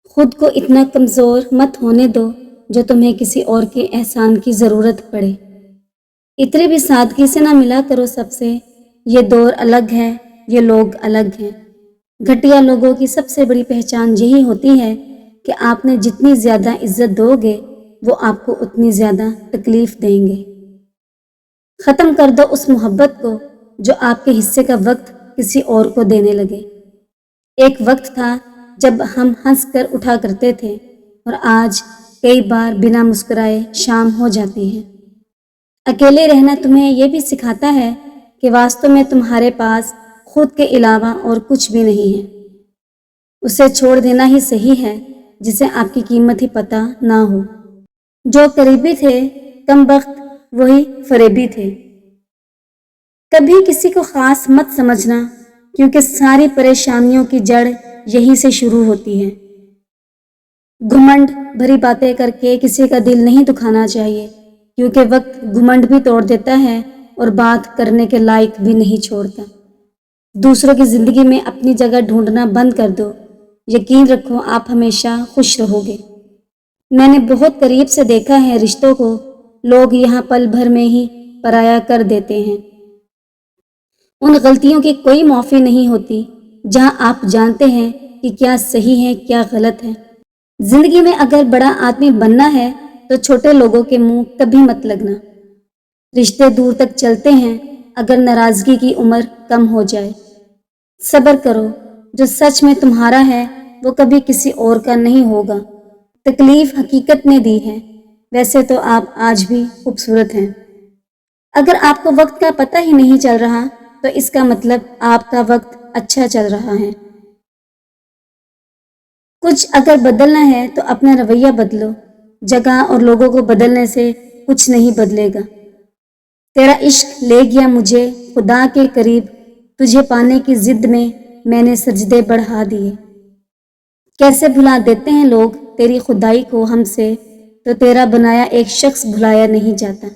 خود کو اتنا کمزور مت ہونے دو جو تمہیں کسی اور کے احسان کی ضرورت پڑے۔ اتنی بھی سادگی سے نہ ملا کرو سب سے، یہ دور الگ ہے، یہ لوگ الگ ہیں۔ گھٹیا لوگوں کی سب سے بڑی پہچان یہی ہوتی ہے کہ آپ نے جتنی زیادہ عزت دو گے وہ آپ کو اتنی زیادہ تکلیف دیں گے۔ ختم کر دو اس محبت کو جو آپ کے حصے کا وقت کسی اور کو دینے لگے۔ ایک وقت تھا جب ہم ہنس کر اٹھا کرتے تھے اور آج کئی بار بنا مسکرائے شام ہو جاتی ہے۔ اکیلے رہنا تمہیں یہ بھی سکھاتا ہے کہ واستو میں تمہارے پاس خود کے علاوہ اور کچھ بھی نہیں ہے۔ اسے چھوڑ دینا ہی صحیح ہے جسے آپ کی قیمت ہی پتہ نہ ہو۔ جو قریبی تھے کم بخت وہی فریبی تھے۔ کبھی کسی کو خاص مت سمجھنا کیونکہ ساری پریشانیوں کی جڑ یہیں سے شروع ہوتی ہے۔ گھمنڈ بھری باتیں کر کے کسی کا دل نہیں دکھانا چاہیے کیونکہ وقت گھمنڈ بھی توڑ دیتا ہے اور بات کرنے کے لائق بھی نہیں چھوڑتا۔ دوسروں کی زندگی میں اپنی جگہ ڈھونڈنا بند کر دو، یقین رکھو آپ ہمیشہ خوش رہو گے۔ میں نے بہت قریب سے دیکھا ہے رشتوں کو لوگ یہاں پل بھر میں ہی پرایا کر دیتے ہیں۔ ان غلطیوں کی کوئی معافی نہیں ہوتی جہاں آپ جانتے ہیں کہ کیا صحیح ہے کیا غلط ہے۔ زندگی میں اگر بڑا آدمی بننا ہے تو چھوٹے لوگوں کے منہ کبھی مت لگنا۔ رشتے دور تک چلتے ہیں اگر ناراضگی کی عمر کم ہو جائے۔ صبر کرو، جو سچ میں تمہارا ہے وہ کبھی کسی اور کا نہیں ہوگا۔ تکلیف حقیقت نے دی ہے، ویسے تو آپ آج بھی خوبصورت ہیں۔ اگر آپ کو وقت کا پتہ ہی نہیں چل رہا تو اس کا مطلب آپ کا وقت اچھا چل رہا ہے۔ کچھ اگر بدلنا ہے تو اپنا رویہ بدلو، جگہ اور لوگوں کو بدلنے سے کچھ نہیں بدلے گا۔ تیرا عشق لے گیا مجھے خدا کے قریب، تجھے پانے کی ضد میں نے سجدے بڑھا دیے۔ کیسے بھلا دیتے ہیں لوگ تیری خدائی کو ہم سے، تو تیرا بنایا ایک شخص بھلایا نہیں جاتا۔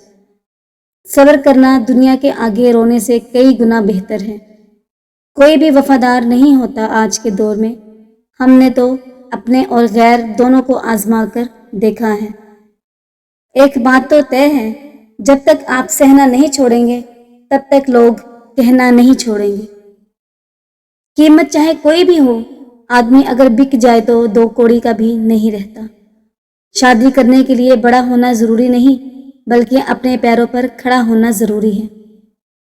صبر کرنا دنیا کے آگے رونے سے کئی گنا بہتر ہے۔ کوئی بھی وفادار نہیں ہوتا آج کے دور میں، ہم نے تو اپنے اور غیر دونوں کو آزما کر دیکھا ہے۔ ایک بات تو طے ہے، جب تک آپ سہنا نہیں چھوڑیں گے تب تک لوگ کہنا نہیں چھوڑیں گے۔ قیمت چاہے کوئی بھی ہو، آدمی اگر بک جائے تو دو کوڑی کا بھی نہیں رہتا۔ شادی کرنے کے لیے بڑا ہونا ضروری نہیں بلکہ اپنے پیروں پر کھڑا ہونا ضروری ہے۔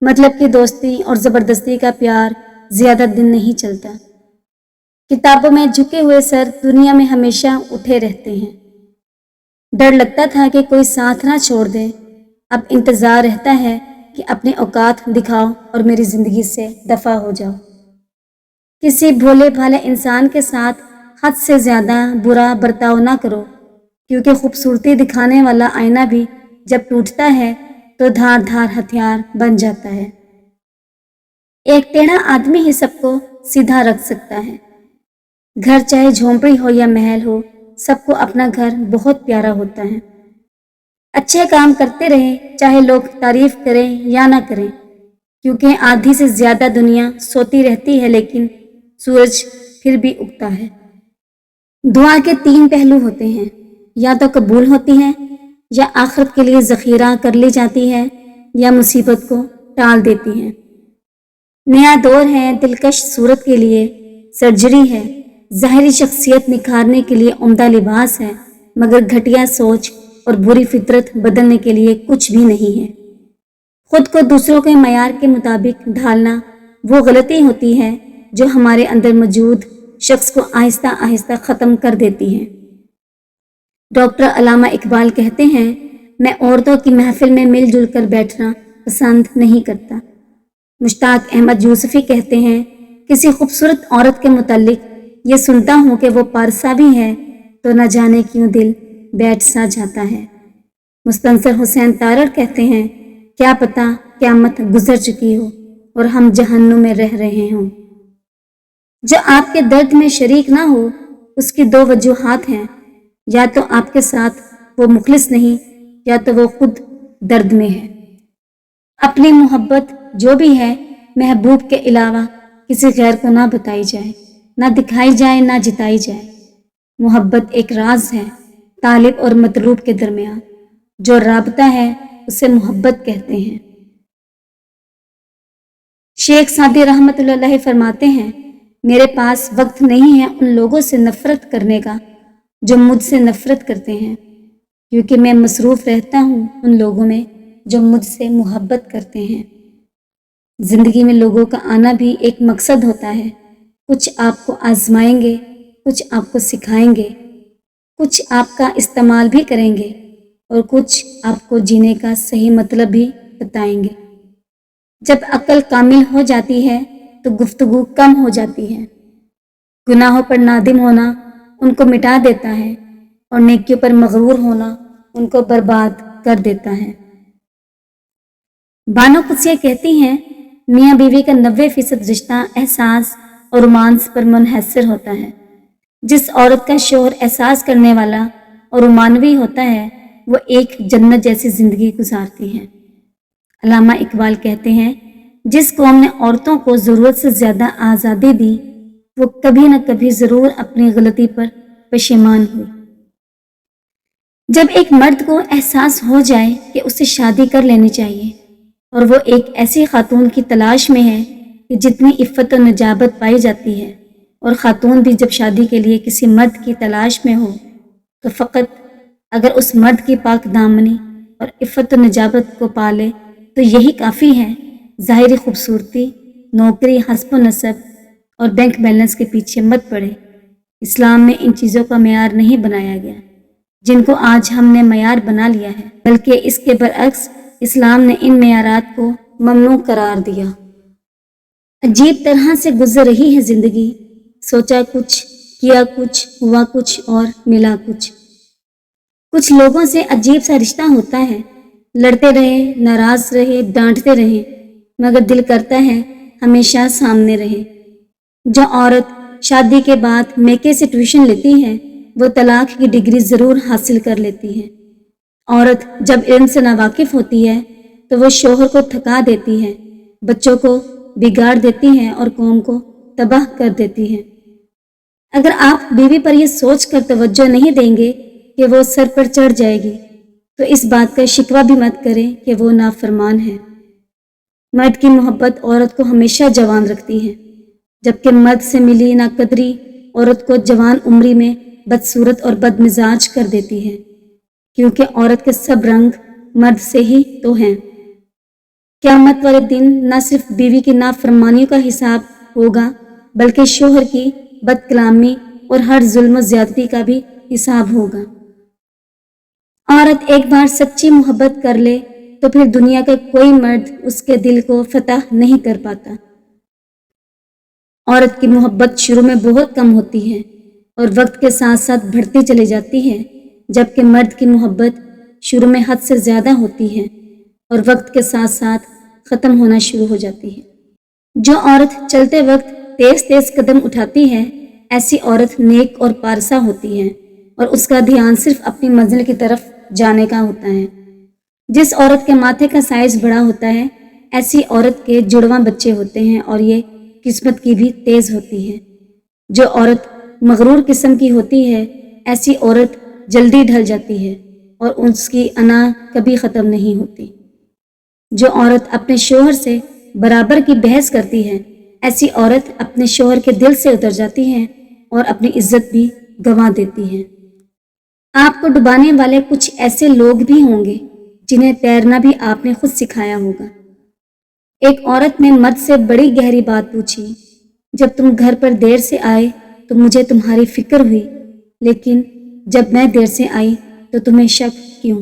مطلب کہ دوستی اور زبردستی کا پیار زیادہ دن نہیں چلتا۔ کتابوں میں جھکے ہوئے سر دنیا میں ہمیشہ اٹھے رہتے ہیں۔ ڈر لگتا تھا کہ کوئی ساتھ نہ چھوڑ دے، اب انتظار رہتا ہے کہ اپنے اوقات دکھاؤ اور میری زندگی سے دفع ہو جاؤ۔ کسی بھولے بھالے انسان کے ساتھ حد سے زیادہ برا برتاؤ نہ کرو کیونکہ خوبصورتی دکھانے والا آئینہ بھی جب ٹوٹتا ہے تو دھار دھار ہتھیار بن جاتا ہے۔ ایک ٹیڑھا آدمی ہی سب کو سیدھا رکھ سکتا ہے۔ گھر چاہے جھونپڑی ہو یا محل ہو، سب کو اپنا گھر بہت پیارا ہوتا ہے۔ اچھے کام کرتے رہیں چاہے لوگ تعریف کریں یا نہ کریں، کیونکہ آدھی سے زیادہ دنیا سوتی رہتی ہے لیکن سورج پھر بھی اگتا ہے۔ دعا کے تین پہلو ہوتے ہیں، یا تو قبول ہوتی ہے، یا آخرت کے لیے ذخیرہ کر لی جاتی ہے، یا مصیبت کو ٹال دیتی ہے۔ نیا دور ہے دلکش صورت کے لیے سرجری ہے، ظاہری شخصیت نکھارنے کے لیے عمدہ لباس ہے، مگر گھٹیا سوچ اور بری فطرت بدلنے کے لیے کچھ بھی نہیں ہے۔ خود کو دوسروں کے معیار کے مطابق ڈھالنا وہ غلطی ہوتی ہے جو ہمارے اندر موجود شخص کو آہستہ آہستہ ختم کر دیتی ہے۔ ڈاکٹر علامہ اقبال کہتے ہیں، میں عورتوں کی محفل میں مل جل کر بیٹھنا پسند نہیں کرتا۔ مشتاق احمد یوسفی کہتے ہیں، کسی خوبصورت عورت کے متعلق یہ سنتا ہوں کہ وہ پارسا بھی ہے تو نہ جانے کیوں دل بیٹھ سا جاتا ہے۔ مستنصر حسین تارڑ کہتے ہیں، کیا پتہ قیامت گزر چکی ہو اور ہم جہنم میں رہ رہے ہوں۔ جو آپ کے درد میں شریک نہ ہو اس کی دو وجوہات ہیں، یا تو آپ کے ساتھ وہ مخلص نہیں یا تو وہ خود درد میں ہے۔ اپنی محبت جو بھی ہے محبوب کے علاوہ کسی غیر کو نہ بتائی جائے، نہ دکھائی جائے، نہ جتائی جائے۔ محبت ایک راز ہے طالب اور مطلوب کے درمیان. جو رابطہ ہے اسے محبت کہتے ہیں. شیخ سعدی رحمۃ اللہ علیہ فرماتے ہیں میرے پاس وقت نہیں ہے ان لوگوں سے نفرت کرنے کا جو مجھ سے نفرت کرتے ہیں، کیونکہ میں مصروف رہتا ہوں ان لوگوں میں جو مجھ سے محبت کرتے ہیں. زندگی میں لوگوں کا آنا بھی ایک مقصد ہوتا ہے. کچھ آپ کو آزمائیں گے، کچھ آپ کو سکھائیں گے، کچھ آپ کا استعمال بھی کریں گے اور کچھ آپ کو جینے کا صحیح مطلب بھی بتائیں گے. جب عقل کامل ہو جاتی ہے تو گفتگو کم ہو جاتی ہے. گناہوں پر نادم ہونا ان کو مٹا دیتا ہے اور نیکیوں پر مغرور ہونا ان کو برباد کر دیتا ہے. بانو قدسیہ کہتی ہیں میاں بیوی کا 90% رشتہ احساس اور رومانس پر منحصر ہوتا ہے. جس عورت کا شوہر احساس کرنے والا اور رومانوی ہوتا ہے وہ ایک جنت جیسی زندگی گزارتی ہے. علامہ اقبال کہتے ہیں جس قوم نے عورتوں کو ضرورت سے زیادہ آزادی دی وہ کبھی نہ کبھی ضرور اپنی غلطی پر پشیمان ہوئی. جب ایک مرد کو احساس ہو جائے کہ اسے شادی کر لینی چاہیے اور وہ ایک ایسی خاتون کی تلاش میں ہے کہ جتنی عفت و نجابت پائی جاتی ہے، اور خاتون بھی جب شادی کے لیے کسی مرد کی تلاش میں ہو تو فقط اگر اس مرد کی پاک دامنی اور عفت و نجابت کو پالے تو یہی کافی ہے. ظاہری خوبصورتی، نوکری، حسب و نسب اور بینک بیلنس کے پیچھے مت پڑے. اسلام میں ان چیزوں کا معیار نہیں بنایا گیا جن کو آج ہم نے معیار بنا لیا ہے، بلکہ اس کے برعکس اسلام نے ان معیارات کو ممنوع قرار دیا. عجیب طرح سے گزر رہی ہے زندگی، سوچا کچھ، کیا کچھ، ہوا کچھ اور ملا کچھ. کچھ لوگوں سے عجیب سا رشتہ ہوتا ہے، لڑتے رہے، ناراض رہے، ڈانٹتے رہے، مگر دل کرتا ہے ہمیشہ سامنے رہے. جو عورت شادی کے بعد میکے سے ٹیوشن لیتی ہے وہ طلاق کی ڈگری ضرور حاصل کر لیتی ہے. عورت جب علم سے ناواقف ہوتی ہے تو وہ شوہر کو تھکا دیتی ہے، بچوں کو بگاڑ دیتی ہے اور قوم کو تباہ کر دیتی ہے. اگر آپ بیوی پر یہ سوچ کر توجہ نہیں دیں گے کہ وہ سر پر چڑھ جائے گی تو اس بات کا شکوہ بھی مت کریں کہ وہ نافرمان ہے. مرد کی محبت عورت کو ہمیشہ جوان رکھتی ہے، جبکہ مرد سے ملی ناقدری عورت کو جوان عمری میں بدصورت اور بد مزاج کر دیتی ہے، کیونکہ عورت کے سب رنگ مرد سے ہی تو ہیں. قیامت والے دن نہ صرف بیوی کی نافرمانیوں کا حساب ہوگا بلکہ شوہر کی بد کلامی اور ہر ظلم و زیادتی کا بھی حساب ہوگا. عورت ایک بار سچی محبت کر لے تو پھر دنیا کا کوئی مرد اس کے دل کو فتح نہیں کر پاتا. عورت کی محبت شروع میں بہت کم ہوتی ہے اور وقت کے ساتھ ساتھ بڑھتی چلی جاتی ہے، جبکہ مرد کی محبت شروع میں حد سے زیادہ ہوتی ہے اور وقت کے ساتھ ساتھ ختم ہونا شروع ہو جاتی ہے. جو عورت چلتے وقت تیز تیز قدم اٹھاتی ہے ایسی عورت نیک اور پارسا ہوتی ہے اور اس کا دھیان صرف اپنی منزل کی طرف جانے کا ہوتا ہے. جس عورت کے ماتھے کا سائز بڑا ہوتا ہے ایسی عورت کے جڑواں بچے ہوتے ہیں اور یہ قسمت کی بھی تیز ہوتی ہے. جو عورت مغرور قسم کی ہوتی ہے ایسی عورت جلدی ڈھل جاتی ہے اور اس کی انا کبھی ختم نہیں ہوتی. جو عورت اپنے شوہر سے برابر کی بحث کرتی ہے ایسی عورت اپنے شوہر کے دل سے اتر جاتی ہے اور اپنی عزت بھی گنوا دیتی ہے. آپ کو ڈبانے والے کچھ ایسے لوگ بھی ہوں گے جنہیں تیرنا بھی آپ نے خود سکھایا ہوگا. ایک عورت نے مرد سے بڑی گہری بات پوچھی، جب تم گھر پر دیر سے آئے تو مجھے تمہاری فکر ہوئی، لیکن جب میں دیر سے آئی تو تمہیں شک کیوں؟